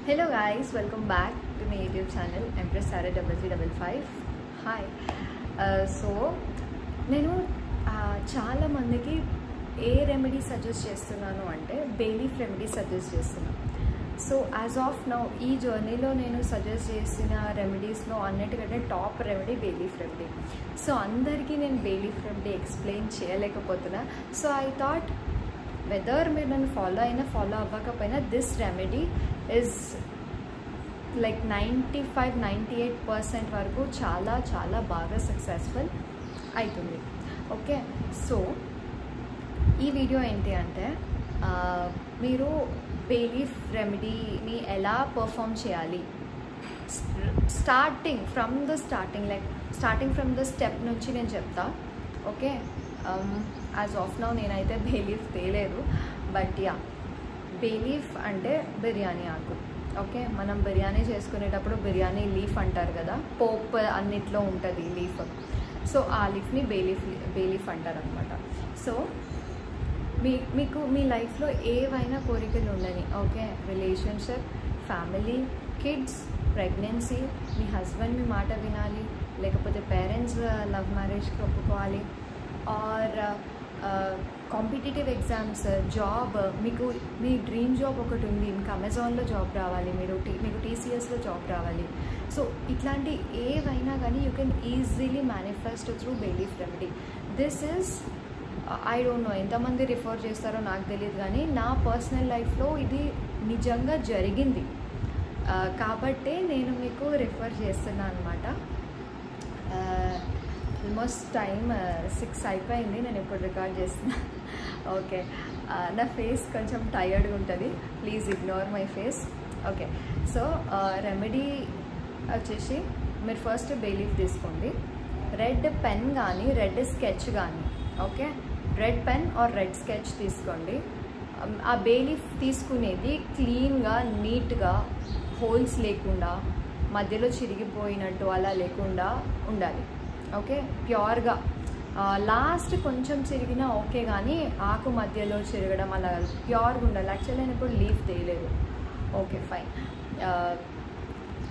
Hello guys, welcome back to my YouTube channel Empress Sarah 3355. Hi. So నేను చాలా మందికి ఏ remedy suggest చేస్తున్నాను అంటే బే లీఫ్ రెమెడీ సజెస్ట్ చేస్తున్నాను. సో యాజ్ ఆఫ్ నౌ ఈ జర్నీలో నేను సజెస్ట్ చేసిన రెమెడీస్లో అన్నిటికంటే top remedy bay leaf remedy. So అందరికీ నేను బే లీఫ్ రెమెడీ ఎక్స్ప్లెయిన్ చేయలేకపోతున్నా. సో ఐ థాట్ వెదర్ మీరు నన్ను ఫాలో అయినా ఫాలో అవ్వకపోయినా దిస్ రెమెడీ ఈజ్ లైక్ 95-98% వరకు చాలా చాలా బాగా సక్సెస్ఫుల్ అవుతుంది. ఓకే, సో ఈ వీడియో ఏంటి అంటే మీరు బే లీఫ్ రెమెడీని ఎలా పర్ఫామ్ చేయాలి, స్టార్టింగ్ ఫ్రమ్ ద స్టెప్ నుంచి నేను చెప్తా. ఓకే, యాజ్ ఆఫ్ నౌ నేనైతే బే లీఫ్ తేలేదు, బట్ యా బే లీఫ్ అంటే బిర్యానీ ఆకు. ఓకే, మనం బిర్యానీ చేసుకునేటప్పుడు బిర్యానీ లీఫ్ అంటారు కదా, పోప్ అన్నిట్లో ఉంటుంది లీఫ్. సో ఆ లీఫ్ని బే లీఫ్ అంటారు అనమాట. సో మీకు మీ లైఫ్లో ఏవైనా కోరికలు ఉండని, okay, relationship, family, kids, pregnancy, మీ హస్బెండ్ మీ మాట వినాలి, లేకపోతే పేరెంట్స్ లవ్ మ్యారేజ్కి ఒప్పుకోవాలి, ఆర్ కాంపిటేటివ్ ఎగ్జామ్స్, జాబ్, మీకు మీ డ్రీమ్ జాబ్ ఒకటి ఉంది, మీకు అమెజాన్లో జాబ్ రావాలి, మీకు టీసీఎస్లో జాబ్ రావాలి. సో ఇట్లాంటి ఏవైనా కానీ you can easily manifest through bay leaf remedy. This is I don't know ఎంతమంది రిఫర్ చేస్తారో నాకు తెలియదు, కానీ నా పర్సనల్ లైఫ్లో ఇది నిజంగా జరిగింది కాబట్టే నేను మీకు రిఫర్ చేస్తున్నాను అనమాట. ఆల్మోస్ట్ టైం 6 అయిపోయింది, నేను ఇప్పుడు రికార్డ్ చేస్తున్నా. ఓకే, నా ఫేస్ కొంచెం టైర్డ్గా ఉంటుంది, please ignore my face. Okay, so remedy వచ్చేసి మీరు ఫస్ట్ బే లీఫ్ తీసుకోండి, రెడ్ పెన్ కానీ రెడ్ స్కెచ్ కానీ, okay, red pen or red sketch తీసుకోండి. ఆ బే లీఫ్ తీసుకునేది క్లీన్గా, నీట్గా, హోల్స్ లేకుండా, మధ్యలో చిరిగిపోయినట్టు అలా లేకుండా ఉండాలి. ఓకే, ప్యూర్గా, లాస్ట్ కొంచెం చిరిగినా ఓకే, కానీ ఆకు మధ్యలో చిరగడం అలా ప్యూర్గా ఉండాలి. యాక్చువల్లీ నేను ఇప్పుడు లీఫ్ తీయలేదు. Okay, fine.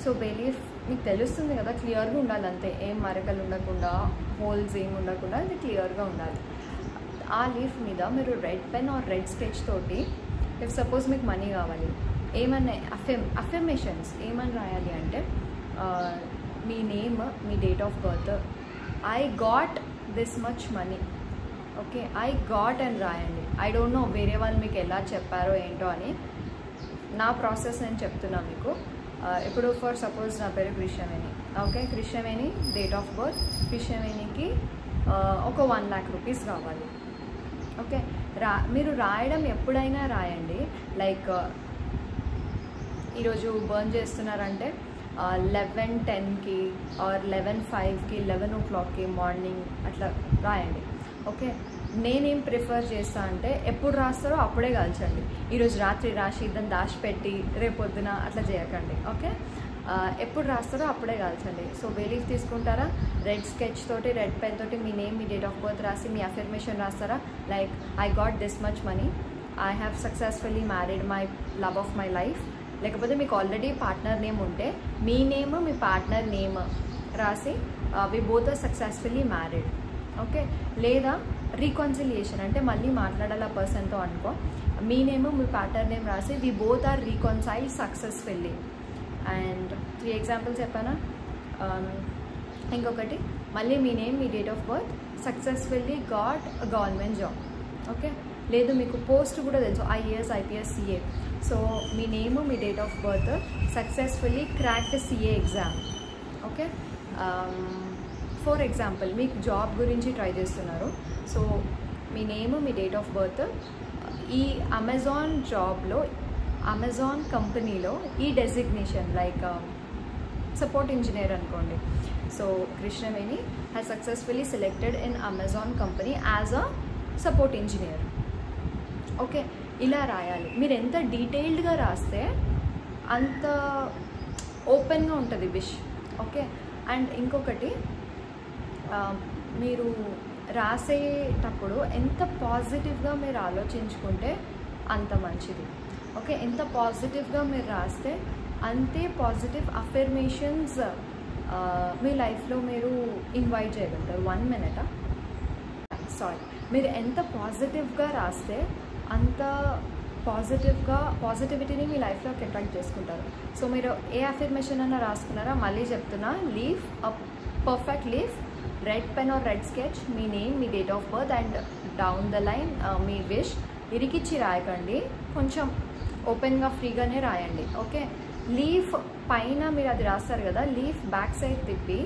So bay leaf మీకు తెలుస్తుంది కదా, క్లియర్గా ఉండాలి అంతే, ఏం మరకలు ఉండకుండా, హోల్స్ ఏమి ఉండకుండా, అది క్లియర్గా ఉండాలి. ఆ లీఫ్ మీద మీరు red pen or red sketch తోటి, ఇఫ్ సపోజ్ మీకు మనీ కావాలి, ఏమన్నా అఫర్మేషన్స్ ఏమని రాయాలి అంటే మీ నేమ్, మీ date of birth, I got this much money. Okay, I got అని రాయండి. ఐ డోంట్ నో వేరే వాళ్ళు మీకు ఎలా చెప్పారో ఏంటో అని, నా ప్రాసెస్ నేను చెప్తున్నా మీకు. ఇప్పుడు ఫర్ సపోజ్ నా పేరు Krishnaveni. Okay, Krishnaveni date of birth, కృష్ణవేణికి ఒక 1 lakh rupees కావాలి. ఓకే, మీరు రాయడం ఎప్పుడైనా రాయండి. లైక్ ఈరోజు బర్న్ చేస్తున్నారంటే 11:10కి ఆర్ 11:05కి 11 o'clockకి మార్నింగ్ అట్లా రాయండి. ఓకే, నేనేం ప్రిఫర్ చేస్తా అంటే ఎప్పుడు రాస్తారో అప్పుడే కాల్చండి. ఈరోజు రాత్రి రాసి దాన్ని దాచిపెట్టి రేపొద్దున అట్లా చేయకండి. ఓకే, ఎప్పుడు రాస్తారో అప్పుడే కాల్చండి. సో బే లీఫ్ తీసుకుంటారా, రెడ్ స్కెచ్ తోటి, రెడ్ పెన్ తోటి మీ నేమ్, మీ డేట్ ఆఫ్ బర్త్ రాసి మీ అఫర్మేషన్ రాస్తారా. Like I got this much money, I have successfully married my love of my life. లేకపోతే మీకు ఆల్రెడీ పార్ట్నర్ నేమ్ ఉంటే మీ నేమ్, మీ పార్ట్నర్ నేమ్ రాసి we both are successfully married. Okay, లేదా రీకన్సిలియేషన్ అంటే మళ్ళీ మాట్లాడాలి ఆ పర్సన్తో అనుకో, మీ నేమ్, మీ పార్ట్నర్ నేమ్ రాసి we both are reconcile successfully. And 3 examples చెప్పానా. ఇంకొకటి మళ్ళీ మీ నేమ్, మీ date of birth, successfully got government job. Okay, లేదు మీకు పోస్ట్ కూడా తెలుసు, IAS, IPS, CA. సో మీ నేమ్, మీ date of birth, successfully cracked CA exam. Okay, for example మీకు జాబ్ గురించి ట్రై చేస్తున్నారు. సో మీ నేమ్, మీ డేట్ ఆఫ్ బర్త్, ఈ అమెజాన్ జాబ్లో, అమెజాన్ కంపెనీలో ఈ డెసిగ్నేషన్ లైక్ సపోర్ట్ ఇంజనీర్ అనుకోండి. So Krishnaveni has successfully selected in Amazon company as a support engineer. Okay, ఇలా రాయాలి. మీరు ఎంత డీటెయిల్డ్గా రాస్తే అంత ఓపెన్గా ఉంటుంది విష్. ఓకే, అండ్ ఇంకొకటి మీరు రాసేటప్పుడు ఎంత పాజిటివ్గా మీరు ఆలోచించుకుంటే అంత మంచిది. ఓకే, ఎంత పాజిటివ్గా మీరు రాస్తే అంతే పాజిటివ్ అఫర్మేషన్స్ మీ లైఫ్లో మీరు ఇన్వైట్ చేయగలుగుతారు. 1 minute మీరు ఎంత పాజిటివ్గా రాస్తే అంత పాజిటివిటీని మీ లైఫ్లోకి అట్రాక్ట్ చేసుకుంటారు. సో మీరు ఏ అఫర్మేషన్ అన్నా రాసుకున్నారా, మళ్ళీ చెప్తున్నా, leave a perfect leave, red pen or red sketch, మీ నేమ్, మీ date of birth and down the line మీ విష్. ఇరికిచ్చి రాయకండి, కొంచెం ఓపెన్గా ఫ్రీగానే రాయండి. ఓకే, లీఫ్ పైన మీరు అది రాస్తారు కదా, లీఫ్ బ్యాక్ సైడ్ తిప్పి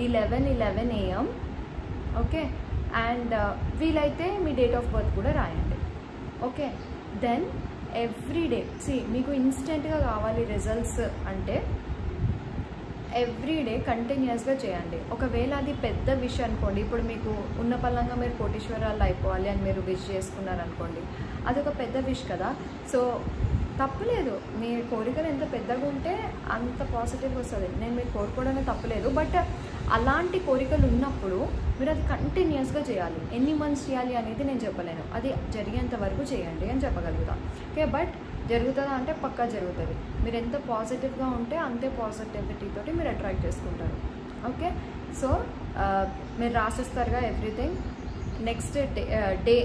11:11 AM. ఓకే, అండ్ వీలైతే మీ డేట్ ఆఫ్ బర్త్ కూడా రాయండి. ఓకే, దెన్ ఎవ్రీడే మీకు ఇన్స్టెంట్గా కావాలి రిజల్ట్స్ అంటే ఎవ్రీడే కంటిన్యూస్గా చేయండి. ఒకవేళ అది పెద్ద విష్ అనుకోండి, ఇప్పుడు మీకు ఉన్న పలంగా మీరు కోటీశ్వరాలు అయిపోవాలి అని మీరు విష్ చేసుకున్నారనుకోండి, అదొక పెద్ద విష్ కదా. సో తప్పులేదు, మీ కోరికలు ఎంత పెద్దగా ఉంటే అంత పాజిటివ్గా వస్తుంది. నేను మీరు కోరుకోవడమే తప్పులేదు, బట్ అలాంటి కోరికలు ఉన్నప్పుడు మీరు అది కంటిన్యూస్గా చేయాలి. ఎన్ని మంత్స్ చేయాలి అనేది నేను చెప్పలేను, అది జరిగేంత వరకు చేయండి అని చెప్పగలుగుతాం. ఓకే, బట్ జరుగుతుందా అంటే పక్కా జరుగుతుంది. మీరు ఎంత పాజిటివ్గా ఉంటే అంతే పాజిటివిటీతోటి మీరు అట్రాక్ట్ చేసుకుంటారు. ఓకే, సో మీరు రాసేస్తారుగా ఎవ్రీథింగ్. నెక్స్ట్ డే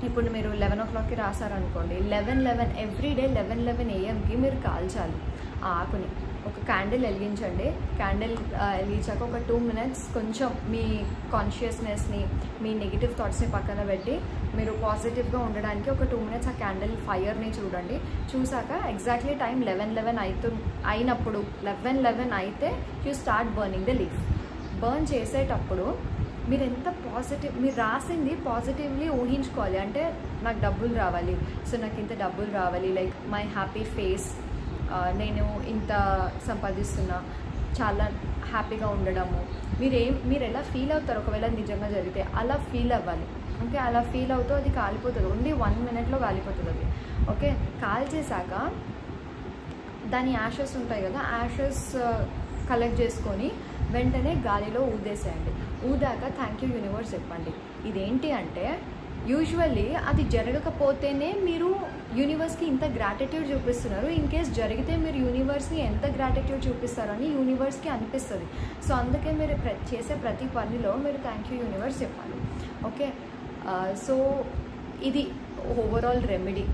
ఇప్పుడు మీరు 11 o'clockకి రాశారనుకోండి, 11:11 ఎవ్రీడే 11:11 AMకి మీరు కాల్చాలి ఆ ఆకుని. ఒక క్యాండిల్ వెలిగించండి. క్యాండిల్ వెలిగించాక ఒక 2 minutes కొంచెం మీ కాన్షియస్నెస్ని, మీ నెగిటివ్ థాట్స్ని పక్కన పెట్టి మీరు పాజిటివ్గా ఉండడానికి ఒక 2 minutes ఆ క్యాండిల్ ఫైర్ని చూడండి. చూసాక ఎగ్జాక్ట్లీ టైం 11:11 అయినప్పుడు 11:11 అయితే you start burning the leaf. Burn చేసేటప్పుడు మీరు ఎంత మీరు రాసింది పాజిటివ్లీ ఊహించుకోవాలి. అంటే నాకు డబ్బులు రావాలి, సో నాకు ఇంత డబ్బులు రావాలి, లైక్ మై హ్యాపీ ఫేస్, నేను ఇంత సంపాదిస్తున్నా, చాలా హ్యాపీగా ఉండడము. మీరు ఎలా ఫీల్ అవుతారు ఒకవేళ నిజంగా జరిగితే అలా ఫీల్ అవ్వాలి. ఓకే, అలా ఫీల్ అవుతూ అది కాలిపోతుంది. ఓన్లీ 1 minuteలో కాలిపోతుంది అది. ఓకే, కాల్చేసాక దాని యాషెస్ ఉంటాయి కదా, యాషెస్ కలెక్ట్ చేసుకొని వెంటనే గాలిలో ఊదేసేయండి. ఊదాక థ్యాంక్ యూ యూనివర్స్ చెప్పండి. ఇదేంటి అంటే యూజువల్లీ అది జరగకపోతేనే మీరు యూనివర్స్కి ఇంత గ్రాటిట్యూడ్ చూపిస్తున్నారు. ఇన్ కేస్ జరిగితే మీరు యూనివర్స్ని ఎంత గ్రాటిట్యూడ్ చూపిస్తారని యూనివర్స్కి అనిపిస్తుంది. సో అందుకే మీరు చేసే ప్రతి పనిలో మీరు థ్యాంక్ యూ యూనివర్స్ చెప్పాలి. ఓకే, సో ఇది ఓవరాల్ రెమెడీ.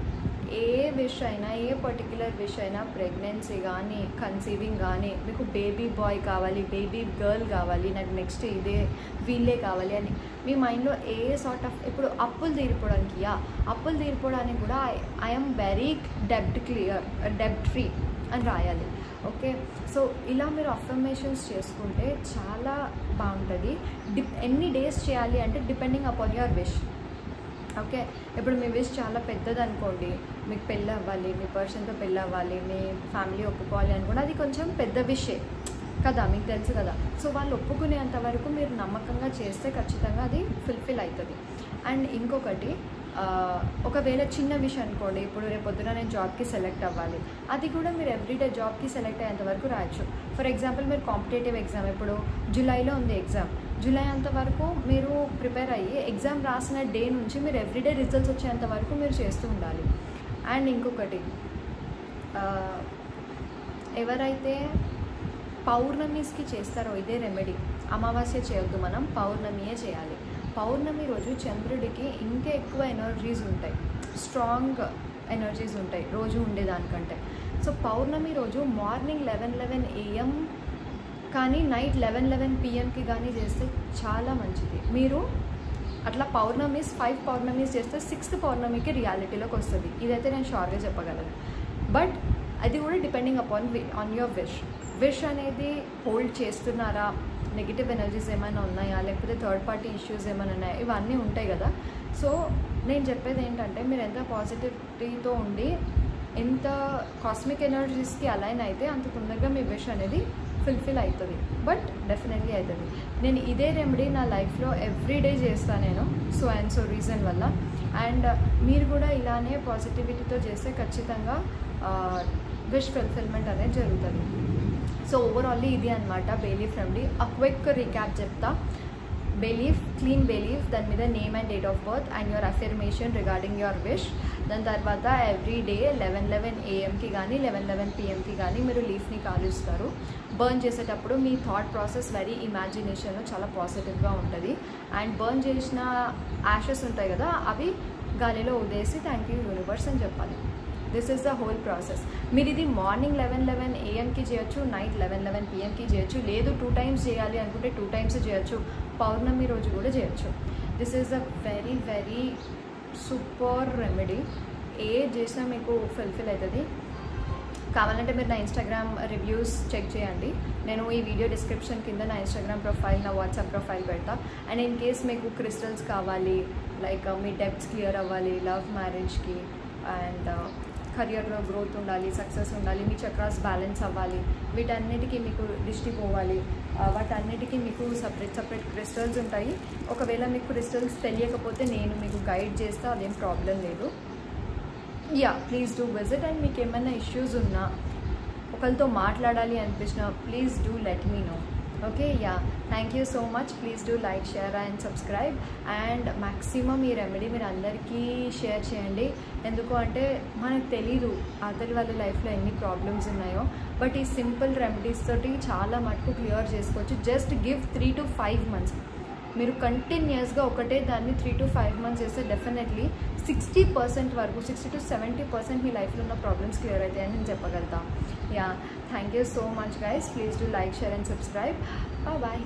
ఏ విష్ అయినా, ఏ పర్టిక్యులర్ విష్ అయినా, ప్రెగ్నెన్సీ కానీ, కన్సీవింగ్ కానీ, మీకు బేబీ బాయ్ కావాలి, బేబీ గర్ల్ కావాలి, నాకు నెక్స్ట్ వీళ్ళే కావాలి అని మీ మైండ్లో ఏ సార్ట్ ఆఫ్, ఇప్పుడు అప్పులు తీరిపోవడానికి కూడా ఐఎమ్ వెరీ డెబ్ట్ ఫ్రీ అని రాయాలి. ఓకే, సో ఇలా మీరు అఫర్మేషన్స్ చేసుకుంటే చాలా బాగుంటుంది. ఎన్ని డేస్ చేయాలి అంటే depending upon your wish. Okay, ఇప్పుడు మీ విష్ చాలా పెద్దది అనుకోండి, మీకు పెళ్ళి అవ్వాలి, మీ పర్సన్తో పెళ్ళి అవ్వాలి, మీ ఫ్యామిలీ ఒప్పుకోవాలి అనుకోండి, అది కొంచెం పెద్ద విషే కదా, మీకు తెలుసు కదా. సో వాళ్ళు ఒప్పుకునేంత వరకు మీరు నమ్మకంగా చేస్తే ఖచ్చితంగా అది ఫుల్ఫిల్ అవుతుంది. అండ్ ఇంకొకటి, ఒకవేళ చిన్న విషయం అనుకోండి, ఇప్పుడు రేపొద్దున నేను జాబ్కి సెలెక్ట్ అవ్వాలి, అది కూడా మీరు ఎవ్రీడే జాబ్కి సెలెక్ట్ అయ్యేంత వరకు రాయొచ్చు. ఫర్ ఎగ్జాంపుల్ మీరు కాంపిటేటివ్ ఎగ్జామ్, ఇప్పుడు జూలైలో ఉంది ఎగ్జామ్, జూలై అంతవరకు మీరు ప్రిపేర్ అయ్యి ఎగ్జామ్ రాసిన డే నుంచి మీరు ఎవ్రీడే రిజల్ట్స్ వచ్చేంత వరకు మీరు చేస్తూ ఉండాలి. అండ్ ఇంకొకటి, ఎవరైతే పౌర్ణమిస్కి చేస్తారో ఇదే రెమెడీ, అమావాస్య చేయొద్దు, మనం పౌర్ణమియే చేయాలి. పౌర్ణమి రోజు చంద్రుడికి ఇంకా ఎక్కువ ఎనర్జీస్ ఉంటాయి, స్ట్రాంగ్ ఎనర్జీస్ ఉంటాయి రోజు ఉండేదానికంటే. సో పౌర్ణమి రోజు మార్నింగ్ 11:11 AM కానీ నైట్ 11:11 PMకి కానీ చేస్తే చాలా మంచిది. మీరు అట్లా 5 పౌర్ణమీస్ చేస్తే 6th పౌర్ణమికి రియాలిటీలోకి వస్తుంది. ఇదైతే నేను షూర్గా చెప్పగలను. బట్ అది కూడా డిపెండింగ్ ఆన్ యువర్ విష్ అనేది హోల్డ్ చేస్తున్నారా, నెగిటివ్ ఎనర్జీస్ ఏమైనా ఉన్నాయా, లేకపోతే థర్డ్ పార్టీ ఇష్యూస్ ఏమైనా ఉన్నాయా, ఇవన్నీ ఉంటాయి కదా. సో నేను చెప్పేది ఏంటంటే మీరు ఎంత పాజిటివిటీతో ఉండి ఎంత కాస్మిక్ ఎనర్జీస్కి అలైన్ అయితే అంత తొందరగా మీ విష్ అనేది ఫుల్ఫిల్ అవుతుంది. బట్ డెఫినెట్లీ అవుతుంది. నేను ఇదే రెమెడీ నా లైఫ్లో ఎవ్రీడే చేస్తాను నేను, సో రీజన్ వల్ల. అండ్ మీరు కూడా ఇలానే పాజిటివిటీతో చేస్తే ఖచ్చితంగా విష్ ఫుల్ఫిల్మెంట్ అనేది జరుగుతుంది. సో ఓవరాల్లీ ఇది అనమాట బేలీఫ్ రెమెడీ. క్విక్ రీక్యాప్ చెప్తా. బేలీఫ్, క్లీన్ బేలీఫ్, దాని మీద name and date of birth and your affirmation regarding your wish. దాని తర్వాత ఎవ్రీ డే 11 AM కానీ 11 PM కానీ మీరు లీఫ్ని కాలుస్తారు. బర్న్ చేసేటప్పుడు మీ థాట్ ప్రాసెస్ వెరీ ఇమాజినేషన్లో చాలా పాజిటివ్గా ఉంటుంది. అండ్ బర్న్ చేసిన యాషెస్ ఉంటాయి కదా, అవి గాలిలో వదిలేసి థ్యాంక్ యూ యూనివర్స్ అని చెప్పాలి. This is the whole process. మీరు ఇది మార్నింగ్ 11 AM చేయొచ్చు, నైట్ 11 PM చేయొచ్చు, లేదు 2 times చేయాలి అనుకుంటే 2 times చేయొచ్చు, పౌర్ణమి రోజు కూడా చేయొచ్చు. This is a very very super remedy. ఏ చేసినా మీకు ఫుల్ఫిల్ అవుతుంది. కావాలంటే మీరు నా ఇన్స్టాగ్రామ్ రివ్యూస్ చెక్ చేయండి. నేను ఈ వీడియో డిస్క్రిప్షన్ కింద నా ఇన్స్టాగ్రామ్ ప్రొఫైల్, నా వాట్సాప్ ప్రొఫైల్ పెడతా. అండ్ ఇన్ కేస్ మీకు క్రిస్టల్స్ కావాలి, లైక్ మీ డెబ్ట్స్ క్లియర్ అవ్వాలి, లవ్ మ్యారేజ్కి, అండ్ కెరియర్లో గ్రోత్ ఉండాలి, సక్సెస్ ఉండాలి, మీ చక్రాస్ బ్యాలెన్స్ అవ్వాలి, వీటన్నిటికీ మీకు దిష్టి పోవాలి, వాటన్నిటికీ మీకు సపరేట్ క్రిస్టల్స్ ఉంటాయి. ఒకవేళ మీకు క్రిస్టల్స్ తెలియకపోతే నేను మీకు గైడ్ చేస్తా, అదేం ప్రాబ్లం లేదు. Ya, please do visit. And మీకు ఏమైనా ఇష్యూస్ ఉన్నా, ఒకరితో మాట్లాడాలి అనిపించినా, please do let me know. Okay, ya, thank you so much. Please do like, share and subscribe. And maximum ఈ రెమెడీ మీరు అందరికీ షేర్ చేయండి. ఎందుకు అంటే మనకు తెలీదు అతని వాళ్ళ లైఫ్లో ఎన్ని ప్రాబ్లమ్స్ ఉన్నాయో, బట్ ఈ సింపుల్ రెమెడీస్ తోటి చాలా మటుకు క్లియర్ చేసుకోవచ్చు. Just give 3 to 5 months. మీరు కంటిన్యూస్గా ఒకటే దాన్ని 3 to 5 months చేస్తే డెఫినెట్లీ 60% వరకు, 60 to 70% మీ లైఫ్లో ఉన్న ప్రాబ్లమ్స్ క్లియర్ అవుతాయని నేను చెప్పగలుగుతాను. Yeah, thank you so much guys. Please do like, share and subscribe. Bye.